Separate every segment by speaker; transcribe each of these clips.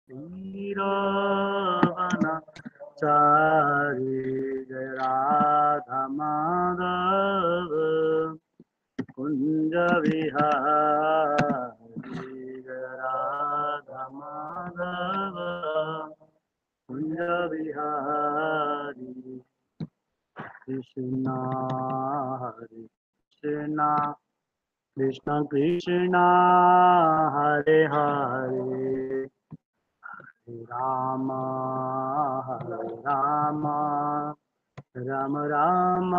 Speaker 1: वीरवनचारी जय राधा माधव कुंज विहारी जय राधा माधव कुंज विहारी कृष्णा हरे कृष्णा कृष्ण कृष्णा हरे हरे राम राम राम राम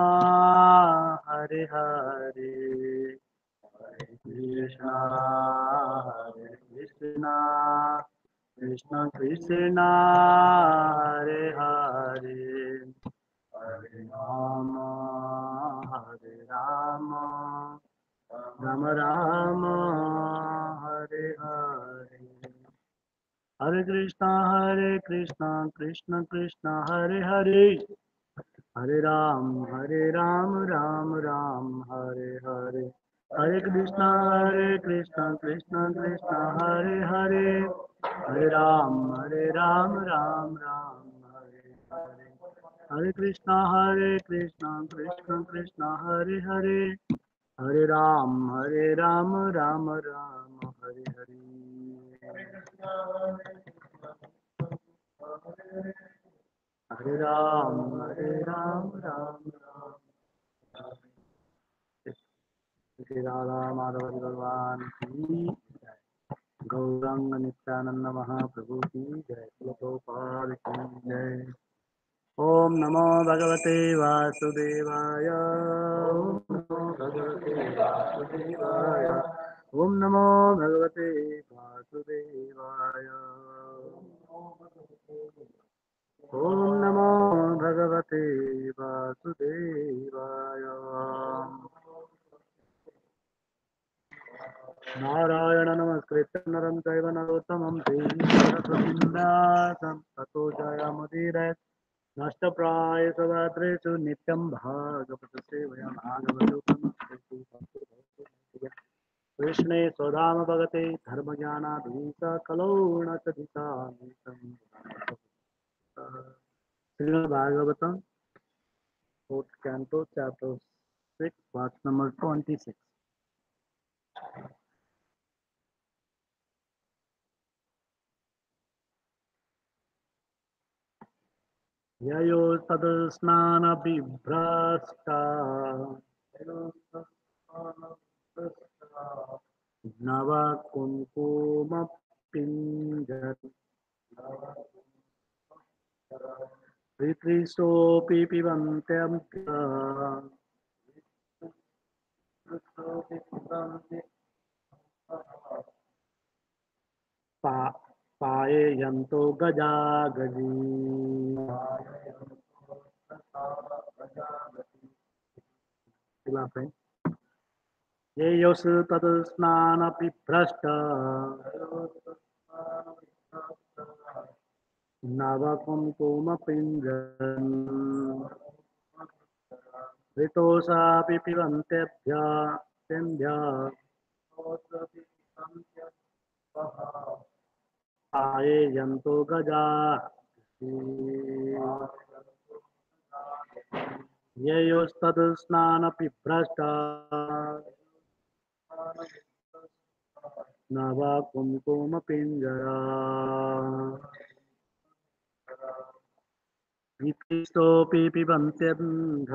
Speaker 1: हरे हरे कृष्णा कृष्ण कृष्ण हरे हरे राम राम राम राम हरे हरे हरे कृष्णा कृष्ण कृष्ण हरे हरे हरे राम राम राम हरे हरे हरे कृष्णा कृष्ण कृष्ण हरे हरे हरे राम राम राम हरे हरे हरे कृष्णा कृष्ण कृष्ण हरे हरे हरे राम राम राम हरे हरे हरे राम राम राम श्री राधा माधव भगवान की जय। गौरंग नित्यानंद महाप्रभु की जय। प्रभुपाद की जय। ओम नमो भगवते वासुदेवाय ओम नमो भगवते वासुदेवाय ओम नमो भगवते वासुदेवाय नारायण नमस्कृत्य नरं चैव नरोत्तमं देवीं सरस्वतीं व्यासं ततो जयमुदीरये नष्टप्राय सदात्रेषु नित्यं भागवत सेवया भागवतो कृष्णे स्वधाम भगते धर्मज्ञानाधीश कलौ Shrimad Bhagavatam fourth canto chapter 6 verse number 26 ययो तदस्नानबिभ्रष्टा नव कुङ्कुमपिञ्जर ऋत्रिशोऽपि पिबन्त्यभ्य पायेयन्तो गजा गजी ये यश तदस्नानपि भ्रष्ट नवकुङ्कुमपिञ्जन् ऋतोषापि पिबन्तेभ्य तेभ्य पायेयन्तो गजा ये योस्तदस्नानपि भ्रष्ट नवकुङ्कुमपिञ्जरा विकृष्टोऽपि पिबन्त्यन्ध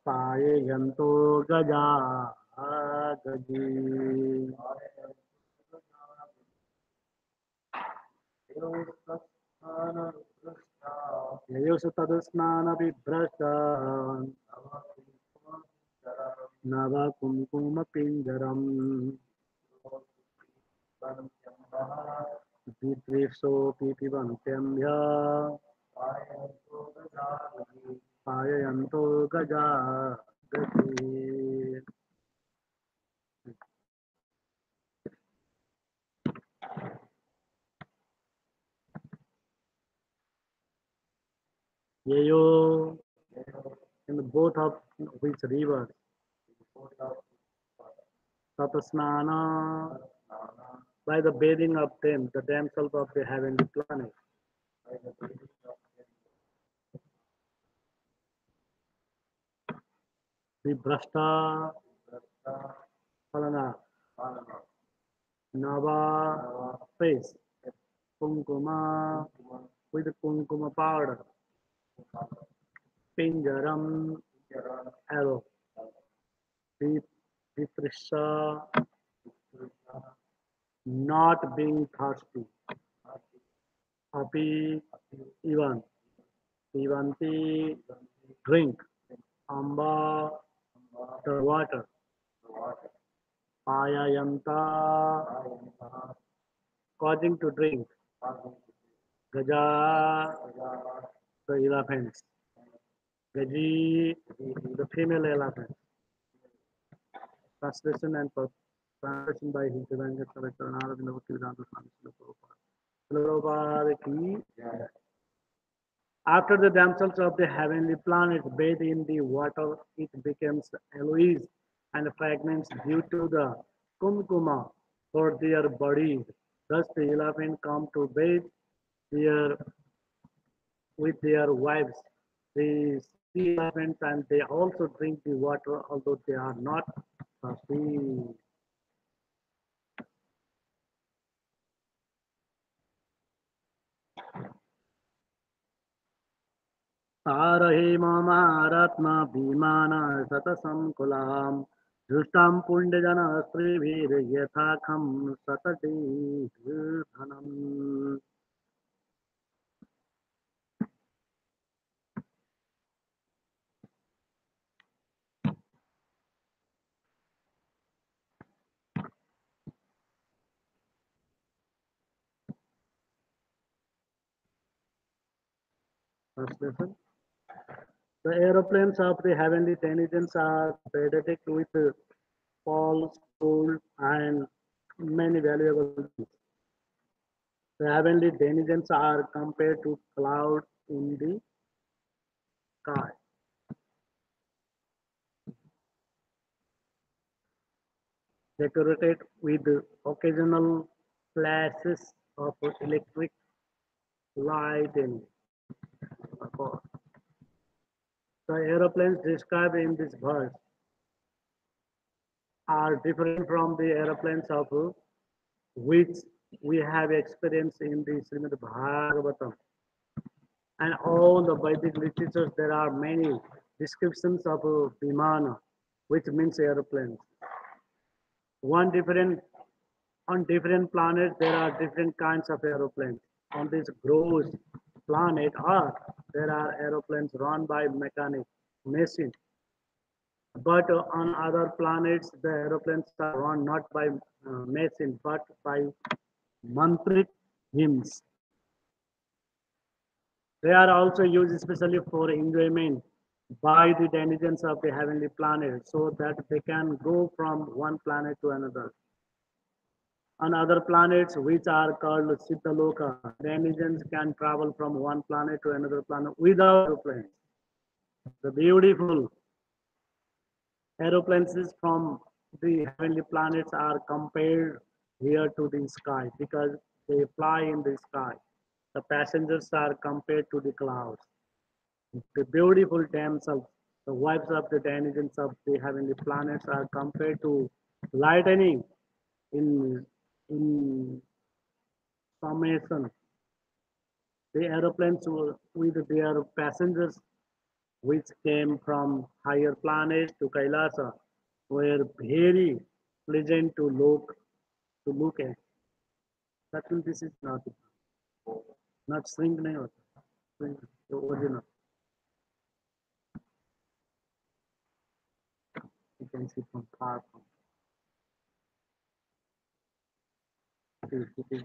Speaker 1: पायेयन्तो गजा गजी ययोष तदस्नानबिभ्रष्ट नवकुङ्कुमपिञ्जरम् विद्वेषोऽपि पिबन्त्यम्भ्य पाययन्तो गजा गजी Yayo in both of which rivers Tatasnana, by the bathing of them, the damsels of the heavenly planet. Vibrashta, Palana, Nava, face, Kunkuma, with Kunkuma powder, Pinjaram, arrow, Viprisha, not being thirsty, Api, even, Ivanti, drink, Amba, the water, Ayayanta, causing to drink, Gaja, the elephants, Gaji, the female elephant. Translation and translation by His Divine Director Narayana Bhaktivedanta Swami Srila Prabhupada ki. After the damsels of the heavenly planet bathe in the water, it becomes aloes and fragments due to the kumkuma for their bodies. Thus the elephant come to bathe their, with their wives. The sea elephants and they also drink the water although they are not thirsty. तारहे ममारात्मा भीमान शतसंकुलाम् दृष्टां पुण्यजन स्त्रीभिर्यथाखं शतधनम्. Translation. The aeroplanes of the heavenly intelligence are pedantic with false gold and many valuable things. The heavenly intelligence are compared to clouds in the sky, decorated with occasional flashes of electric light in it. The aeroplanes described in this verse are different from the aeroplanes of which we have experienced in the Srimad Bhagavatam. And all the Vedic literatures, there are many descriptions of Vimana, which means aeroplanes. One different On different planets, there are different kinds of aeroplanes. On this gross planet Earth, there are aeroplanes run by mechanic machine. But on other planets, the aeroplanes are run not by machine, but by mantric hymns. They are also used especially for enjoyment by the denizens of the heavenly planet, so that they can go from one planet to another. On other planets, which are called Siddhaloka, denizens can travel from one planet to another planet without aeroplanes. The beautiful aeroplanes from the heavenly planets are compared here to the sky because they fly in the sky. The passengers are compared to the clouds. The beautiful damsels, the wives of the denizens of the heavenly planets, are compared to lightning in in summation. The aeroplanes with their passengers, which came from higher planets to Kailasa, were very pleasant to look at. That means this is not shrink nahi hota. Shrink, the original. You can see from far from. It is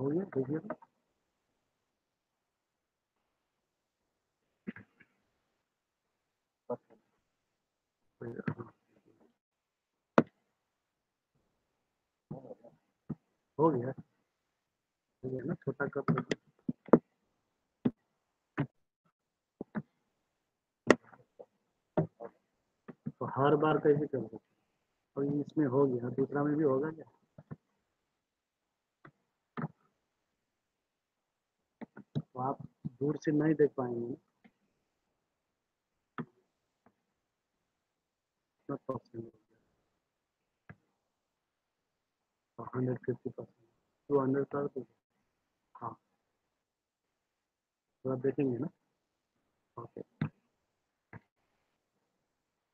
Speaker 1: हो गया देखिए हो गया ना छोटा cup हर बार कैसे कर सकते हैं? और इसमें हो गया, दूसरा में भी होगा क्या? तो आप दूर से नहीं देख पाएंगे। कितना परसेंट? 150%। 200 कर दीजिए। हाँ, तो आप देखेंगे ना। Okay.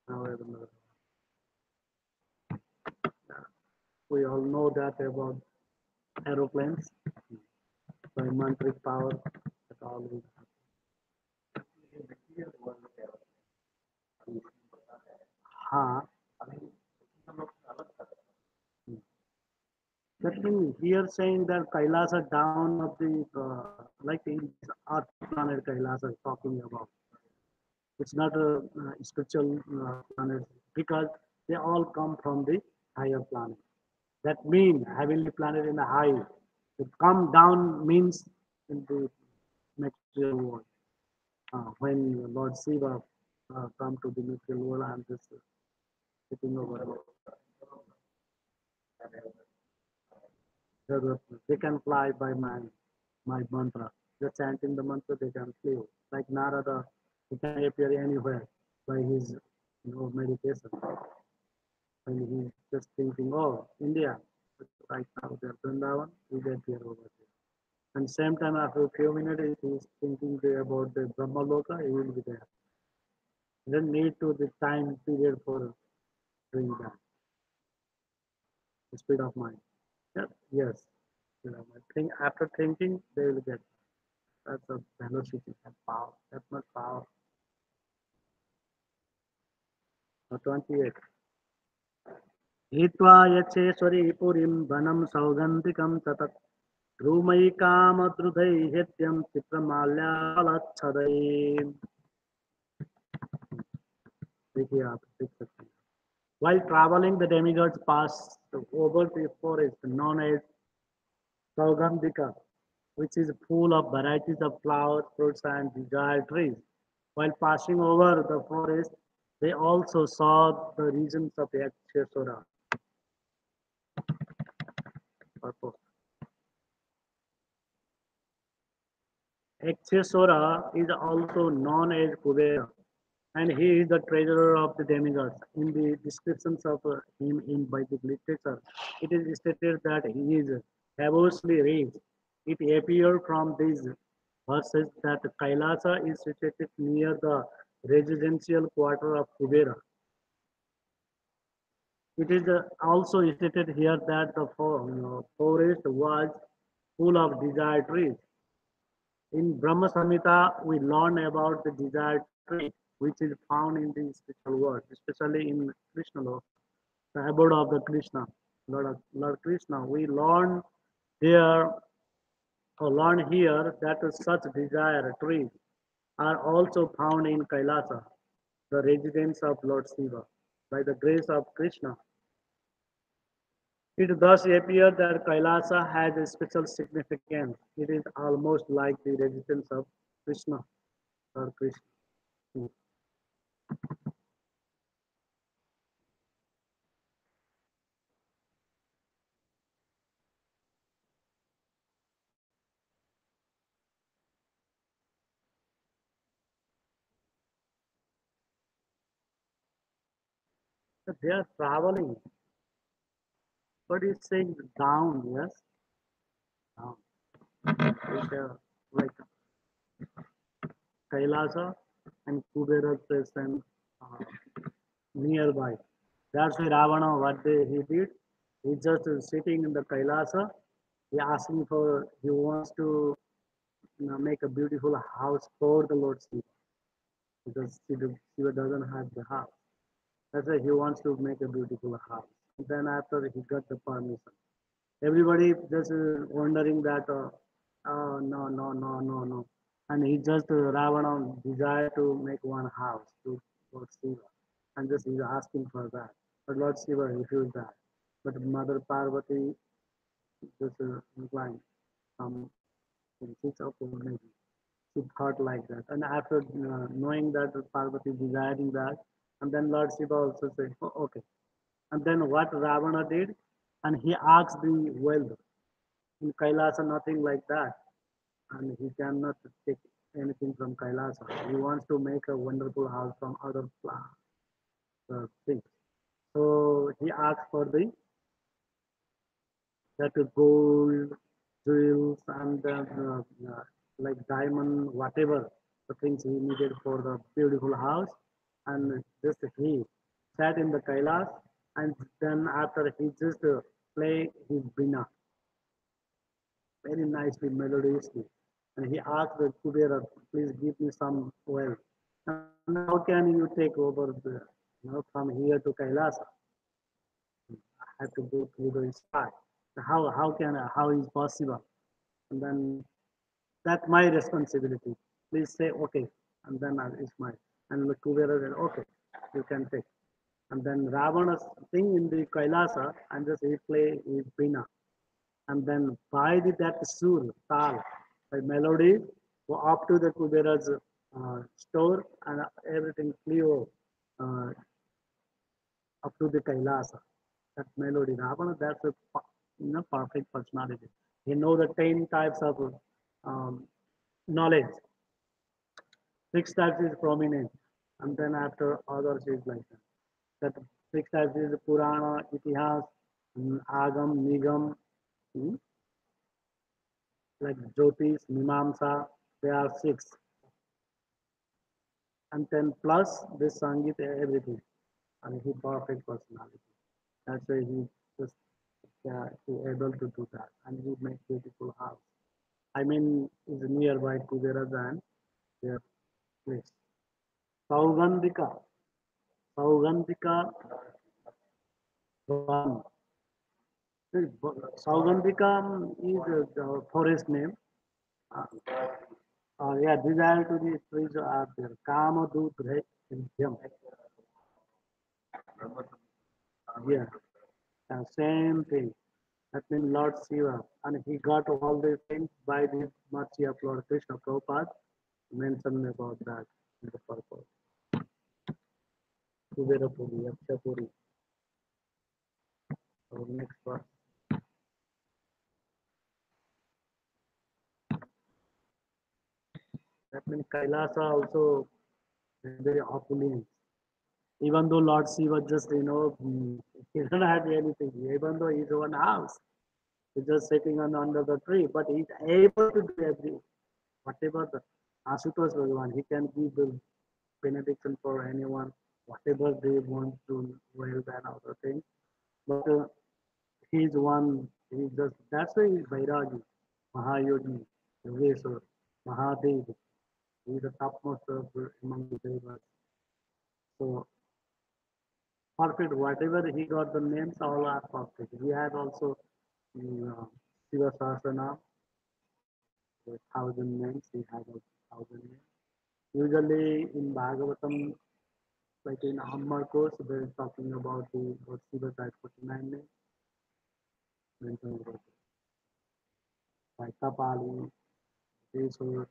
Speaker 1: Now I remember. We all know that about aeroplanes, by monetary power, that all will happen. हाँ, that means here saying that Kailasa down of the like in Earth planet Kailasa is talking about. It's not a spiritual planet because they all come from the higher planet. That means heavenly planet in the high. To come down means in the material world. When Lord Shiva come to the material world, I'm just sitting over there. They can fly by my mantra. Just chanting the mantra, they can fly. Like Narada, he can appear anywhere by his meditation. When he's just thinking, oh, India, right now they're Vrindavan, we get here over there. And same time after a few minutes, if he's thinking there about the Brahma Loka, he will be there. He doesn't need to the time period for doing that. The speed of mind. Yeah, yes. Think after thinking, they will get. That's a velocity, that power, that much power. 28. हित्वा यच्छेश्वरी पुरीं वनं सौगन्धिकं ततत् ध्रुमैकामद्रुधैहेत्यं चित्रमाल्यालच्छदै। देखिए आप देख सकते हैं। While traveling, the demigods passed over the forest known as Saugandhika, which is full of varieties of flowers, fruits, and desired trees. While passing over the forest, they also saw the regions of Yakshasura. Yakshasura is also known as Kubera, and he is the treasurer of the demigods. In the descriptions of him in Vedic literature, it is stated that he is fabulously rich. It appears from these verses that Kailasa is situated near the residential quarter of Kubera. It is also stated here that the forest was full of desired trees. In Brahma Samhita, we learn about the desired tree, which is found in the spiritual world, especially in Krishna Lok, the abode of the Krishna, Lord Krishna. We learn there or learn here that such desired trees are also found in Kailasa, the residence of Lord Shiva. By the grace of Krishna, it thus appears that Kailasa has a special significance. It is almost like the residence of Krishna or Krishna. So they are traveling, but it's saying down, yes, down. It's like Kailasa and Kubera present uh, nearby. That's why Ravana, he did, he just sitting in the Kailasa. He asking for, he wants to make a beautiful house for the Lord Shiva because Shiva doesn't have the house. That's why he wants to make a beautiful house. Then after he got the permission, everybody just wondering that, no, no, no, no, no. And he just, Ravana desire to make one house to Lord Shiva. And just he's asking for that. But Lord Shiva refused that. But Mother Parvati just inclined some six of maybe. She thought like that. And after knowing that Parvati desiring that, And then Lord Shiva also said, oh, okay. And then what Ravana did, and he asked the wealth. In Kailasa, nothing like that. And he cannot take anything from Kailasa. He wants to make a wonderful house from other things. So he asked for the that gold, jewels, and like diamond, whatever the things he needed for the beautiful house. And just he sat in the Kailas, and then after he just play his bina very nicely, melodiously. And he asked the Kubera, please give me some wealth. And how can you take over from here to Kailasa? I have to go through the sky. How is possible? And then that's my responsibility. Please say okay, and then it's mine. And the Kubera said, okay, you can take. And then Ravana sing in the Kailasa, and just he play his Bina. And then by that sur, tal, by melody, go up to the Kubera's store, and everything clear uh, up to the Kailasa. That melody, Ravana, that's a perfect personality. He know the 10 types of um, knowledge. 6 types is prominent, and then after others is like that. That 6 types is Purana, Itihas, Agam, Nigam, mm, like Jyotish, Mimamsa. There are six, and then plus this Sangit, everything, and he perfect personality. That's why he just he able to do that, and he make beautiful house. I mean, is nearby Kuvera than their place. Saugandhika, Saugandhika Van. Saugandhika is the forest name. Uh, yeah, desire to the trees are there. Kama Dut Him. Yeah, same thing. That means Lord Shiva. And he got all these things by the mercy of Lord Krishna. Prabhupada mentioned about that in the purpose. Kuberapuri, Yakshapuri. So next one. That means Kailasa also is very opulent. Even though Lord Shiva just, he doesn't have anything, even though he's one house, he's just sitting under the tree, but he's able to do whatever the Asutosh Bhagavan, he can give the benediction for anyone, whatever they want to wealth and other things. But he's one, that's why he's Vairagi, Mahayogi, Yogeshwar, Mahadev, he's the topmost among the devas. So perfect. Whatever he got the names, all are perfect. We have also Shiva Sahasranam, 1,000 names. He has 1,000 names. Usually in Bhagavatam, like in Ammar course, they're talking about the Lord Shiva has 49 names. Mentioned about by Kapali, Desur.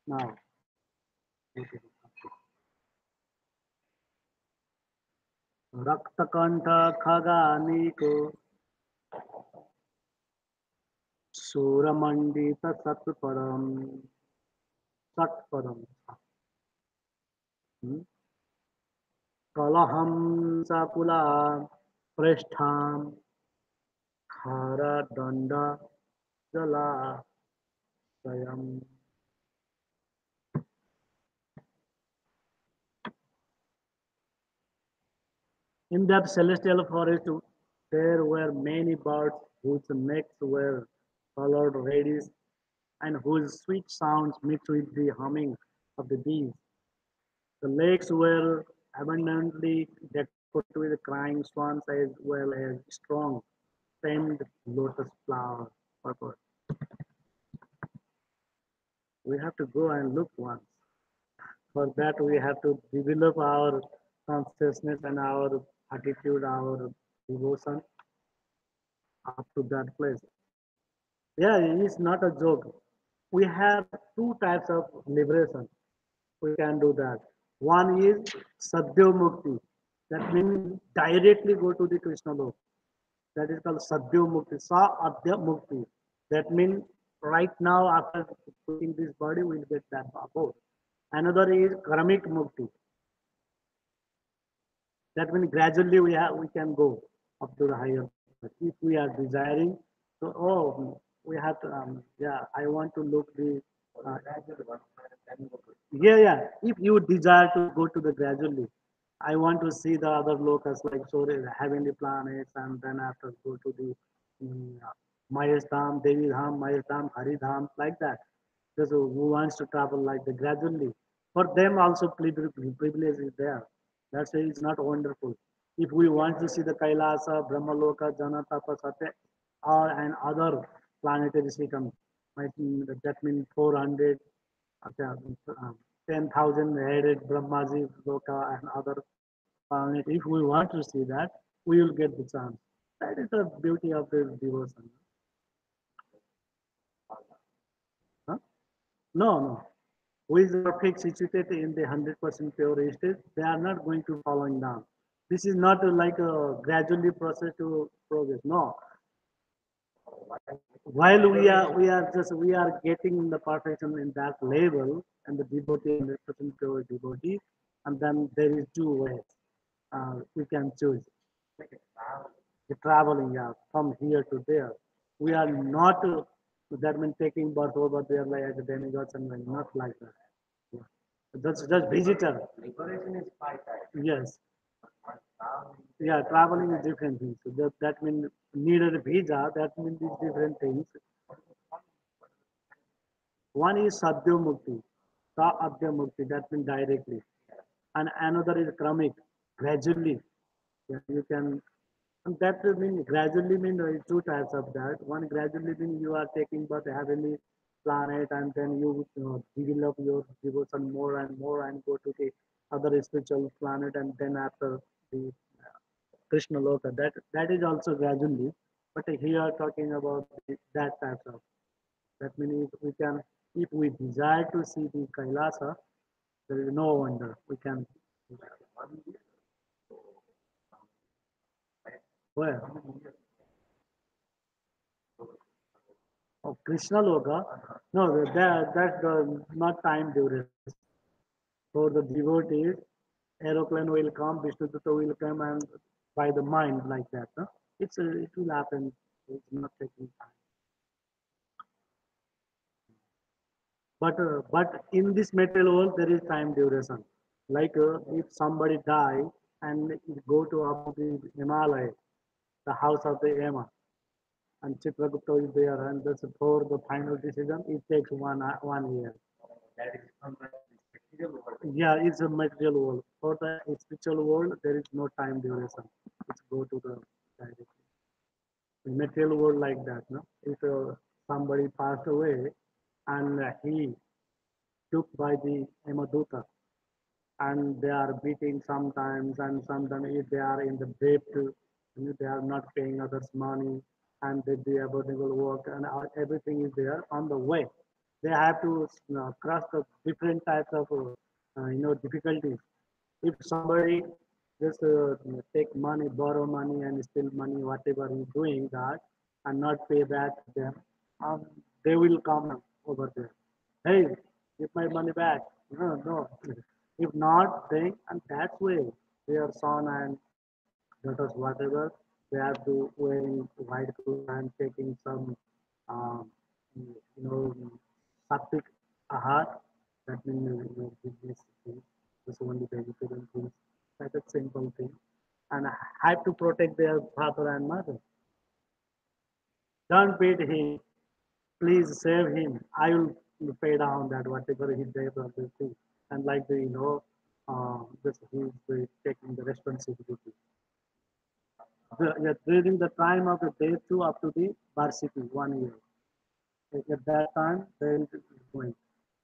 Speaker 1: Now, Raktakanta Khaganiko Suramandita Satparam. कलहं Sakula पृष्ठां खारदण्ड जलाशयम्. In that celestial forest, there were many birds whose necks were colored reddish and whose sweet sounds mixed with the humming of the bees. The lakes were abundantly decorated with crying swans as well as strong stemmed lotus flowers. Purple. We have to go and look once. For that, we have to develop our consciousness and our attitude, our devotion up to that place. Yeah, it's not a joke. We have 2 types of liberation. We can do that. One is Sadhya Mukti. That means directly go to the Krishna Lok. That is called Sadhya Mukti. Sa Adya Mukti. That means right now after quitting this body, we'll get that abode. Another is Karmic Mukti. That means gradually we can go up to the higher. If we are desiring, so we have to yeah, I want to look the uh, yeah. If you desire to go to the gradually, I want to see the other locusts like so heavenly planets, and then after go to the um, Mahesh Dham, Devi Dham, Mahesh Dham, Hari Dham, like that. Because who wants to travel like the gradually? For them also privilege is there. That's why it's not wonderful. If we want to see the Kailasa, Brahmaloka, Janatapa, Satya, or and other planetary system, that means 400, okay, 10,000 headed Brahmaji, Loka, and other planet. If we want to see that, we will get the chance. That is the beauty of the devotion. Huh? No, no. Who is perfect situated in the 100% pure state, they are not going to following down. This is not like a gradually process to progress. No, while we are getting the perfection in that level and the devotee 100% pure devotee, and then there is two ways we can choose the traveling from here to there. We are not that means taking birth over there like the demigods and like, not like that. Yeah. That's visitor. Yes. Yeah, traveling is different things. So that means needed a visa. That means these different things. One is Sadhya Mukti, Sa Adya Mukti. That means directly, and another is Kramik, gradually. Yeah, you can. And that will mean gradually mean two types of that. One gradually mean you are taking but heavily planet and then you develop your devotion more and more and go to the other spiritual planet and then after the Krishna Loka. That is also gradually. But here talking about that types of. That means if we can, if we desire to see the Kailasa, there is no wonder we can. Where? Oh, Krishna Loka? No, that's the not time duration. For the devotees, aeroplane will come, Vishnu Dutta will come, and by the mind like that. No? It will happen. It's not taking time. But in this material world there is time duration. Like if somebody die and it go to up to the Himalaya, the house of the Yama, and Chitragupta is there, and that's for the final decision. It takes 1 year. Yeah, it's a material world. For the spiritual world, there is no time duration. It's go to the directly. The material world like that. No, if somebody passed away and he took by the Yamaduta and they are beating sometimes and sometimes if they are in the debt, they are not paying others money and they do abominable work and everything is there on the way. They have to cross the different types of difficulties. If somebody just take money, borrow money and steal money, whatever he's doing that, and not pay back to them, um, they will come over there. Hey, give my money back. No, no. If not, they and that's way their son and daughters, whatever, they have to wearing white clothes and taking some, um, sattvic ahar. That means business thing. Just only vegetarian things. That's a simple thing. And have to protect their father and mother. Don't beat him. Please save him. I will pay down that whatever he did or this thing. And like the this he's taking the responsibility. Yeah, during the time of the day two up to the varsity 1 year. At that time, there is going.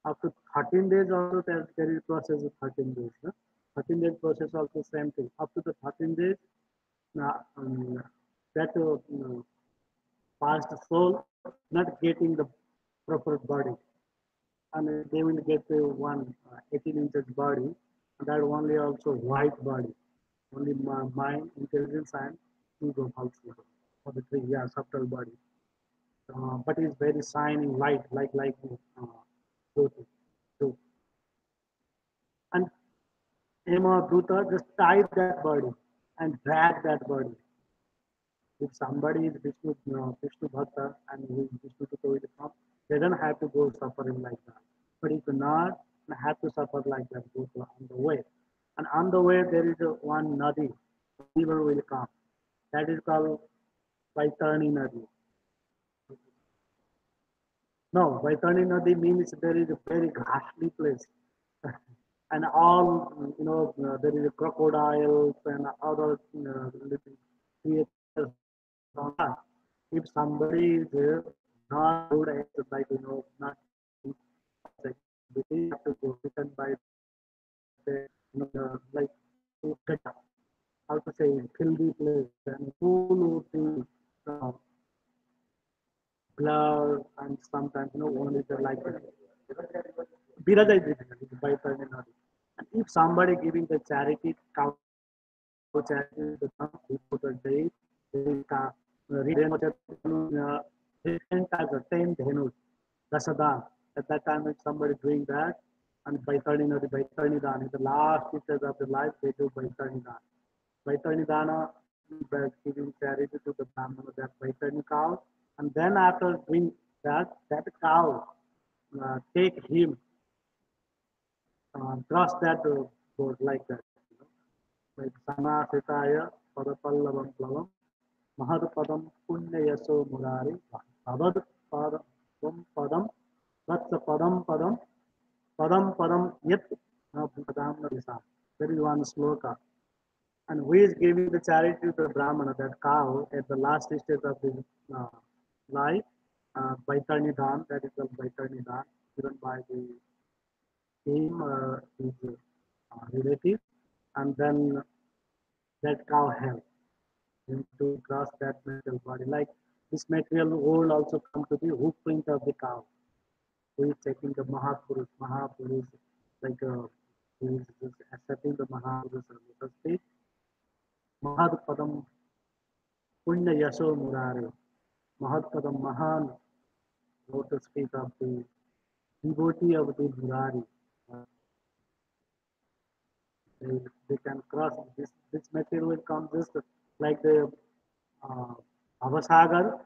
Speaker 1: After 13 days also there is process of 13 days. No? 13 days process also same thing. Up to the 13 days, that past soul not getting the proper body, and they will get one 18 inches body, That only also white body, only mind, intelligence, and ego also for the three. Yeah, subtle body, but it's very shining light, like Jyoti. So, and Hema Duta just tie that body and drag that body. If somebody is Vishnu Bhakta and he is Vishnu Duta will come, they don't have to go suffering like that. But if not, they have to suffer like that go on the way. And on the way there is one nadi, river will come. That is called Vaitani Nadi. No, Vaitani Nadi means there is a very ghastly place. And all, there is crocodiles and other living creatures on that. If somebody is not good at, like, not they have to go written by the, like, how to say, filthy place and full with the uh, blood and sometimes, only the like Birada is difficult by turning on. And if somebody giving the charity, cow charity, the before the day, they will different types of 10 dhenus, Dasadan. At that time, if somebody doing that, and Baitarni Nadi, Baitarni Dan, in the last pieces of the life, they do Baitarni Dan. Baitarni Dana, by giving charity to the Brahmana, that Baitarni cow. And then after doing that, that cow take him cross that board like that. Like Sanasitaya Padapallavam Plavam Mahadapadam Punya Yaso Murari Abad Padam Padam Vatsa Padam Padam Padam Padam Yet Padam Nisa. There is one sloka. And who is giving the charity to the Brahmana, that cow, at the last stage of his uh, life, Baitarni Dan, that is the Baitarni Dan, given by the him or his relative, and then that cow help him to cross that material body. Like this material will also come to the hoof print of the cow, who is taking the Mahapurush, like who is just accepting the Mahapurush lotus feet. Mahadpadam Punya Yasho Murare, Mahadpadam Mahan lotus feet of the devotee of the Murari. Uh, they, they can cross this material will come just like the uh, Avasagar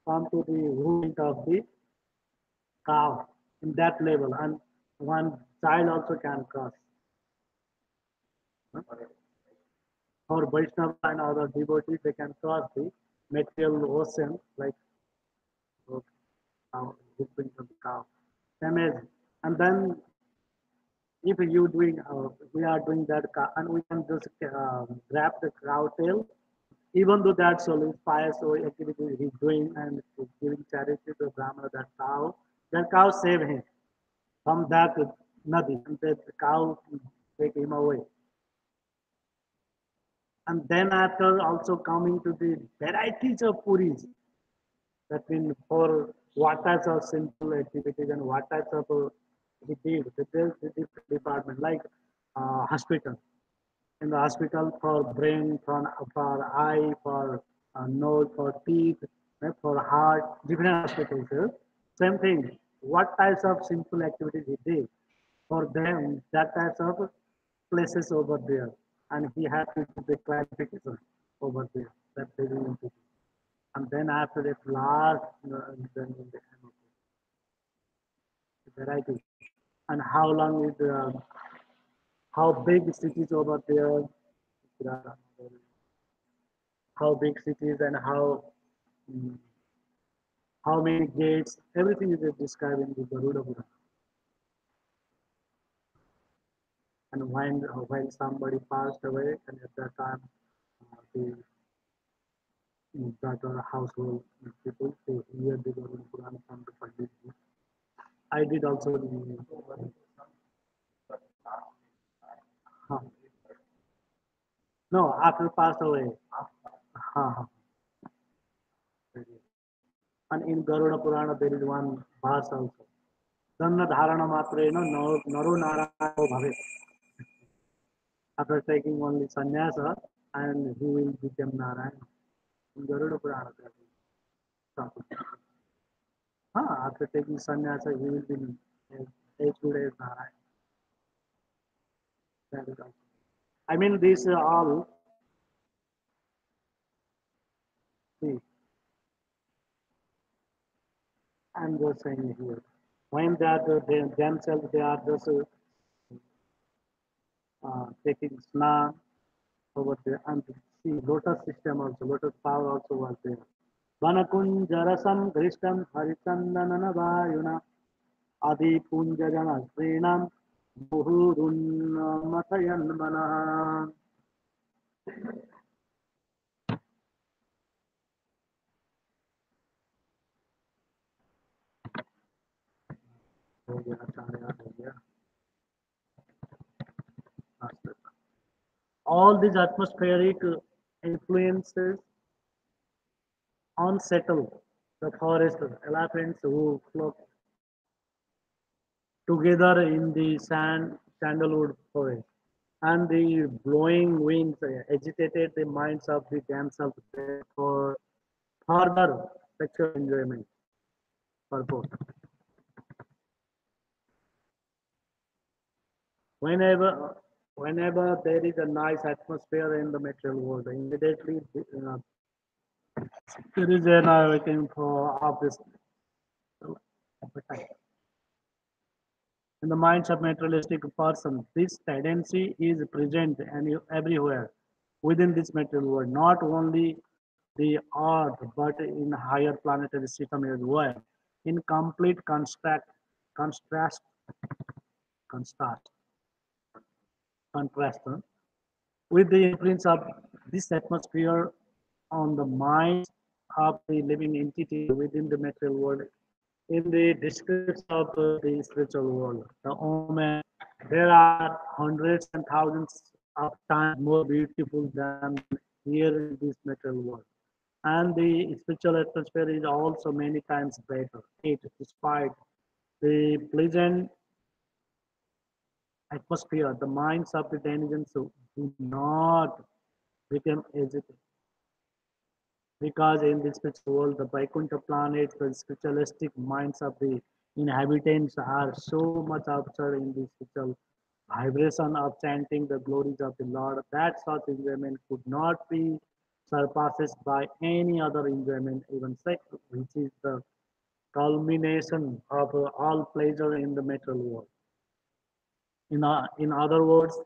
Speaker 1: come to the root of the cow in that level, and one child also can cross. Or Vaishnava and other devotees, they can cross the material ocean like cow, hooping of the cow. Amazing. And then if you doing, we are doing that, and we can just grab the cow tail, even though that's all pious activity he's doing and he's giving charity to the Brahmana, that cow save him from that nadi, and the cow take him away. And then after also coming to the varieties of puris, that means for what types of simple activities and what types of he did. There's the different department like hospital. In the hospital for brain, for eye, for nose, for teeth, for heart, different hospitals. Same thing. What types of simple activities he did for them, that types of places over there, and he had to do the clarification over there that they will need to do. And then after that last, then in the end of the variety, and how long is how big cities over there, uh, how big cities and mm, how many gates, everything is described in the Garuda Purana. And when somebody passed away, and at that time, the that household people to hear the Garuda Purana from the Pandit. I did also the huh. No, after passed away. Huh. And in Garuda Purana there is one verse also. Dhanna dharana matrena naro narayano bhave. after taking only sannyasa, and he will become Narayana. Garuda Purana. After taking sannyasa, he will be as good as Narayana. That is all. I mean, these are all. See, I'm just saying here. When that they, themselves they are just taking snan over there, and see lotus system also, lotus power also was there. Vanakunjarasam Grishtam Harichandanana Vayuna Adi Punjajana Srinam Muhurun Matayan Mana. All these atmospheric influences unsettle the forest elephants who flock together in the sandalwood forest. And the blowing winds agitated the minds of the damsels for further sexual enjoyment purpose. Whenever, whenever there is a nice atmosphere in the material world, immediately there is an waiting for of this appetite. In the minds of materialistic person, this tendency is present and everywhere within this material world, not only the earth, but in higher planetary system as well. In complete contrast, contrast, contrast with the influence of this atmosphere on the minds of the living entity within the material world. In the description of the spiritual world, the Oman, there are hundreds and thousands of times more beautiful than here in this material world. And the spiritual atmosphere is also many times better. It, despite the pleasant atmosphere, the minds of the denizens do not become agitated. Because in the spiritual world, the Vaikuntha planets, the spiritualistic minds of the inhabitants are so much absorbed in the spiritual vibration of chanting the glories of the Lord that such enjoyment could not be surpassed by any other enjoyment, even sex, which is the culmination of all pleasure in the material world. In other words,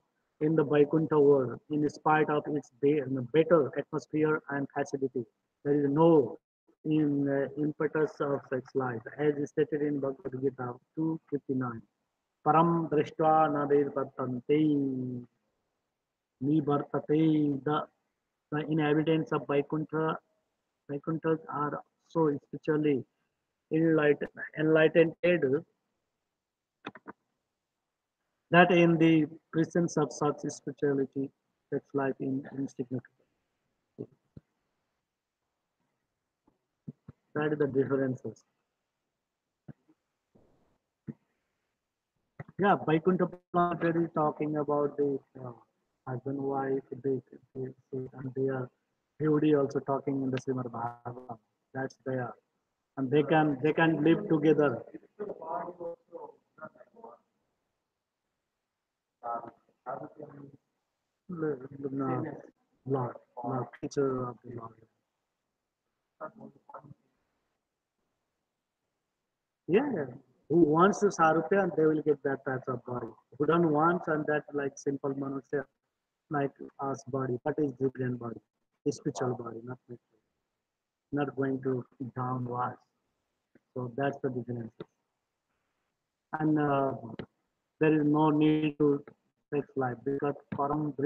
Speaker 1: in the Vaikuntha world, in spite of its better atmosphere and facility, there is no impetus of sex life, as stated in Bhagavad Gita 259. Param drishtva nadirvatante nivartate. The inhabitants of Vaikuntha are so spiritually enlightened that in the presence of such spirituality, sex life in insignificant. That is the differences. Yeah, Vaikuntha Planet is talking about the husband wife, and they are POD also talking in the Srimad Bhagavatam. That's there, and they can live together. No, Lord, no, creature of the Lord. Yeah, yeah. Who wants the Sarupya and they will get that type of body. Who don't want and that like simple manusya, like us body, but is different body, spiritual body, not material, not going to downwards. So that's the difference. And there is no need to take life because Param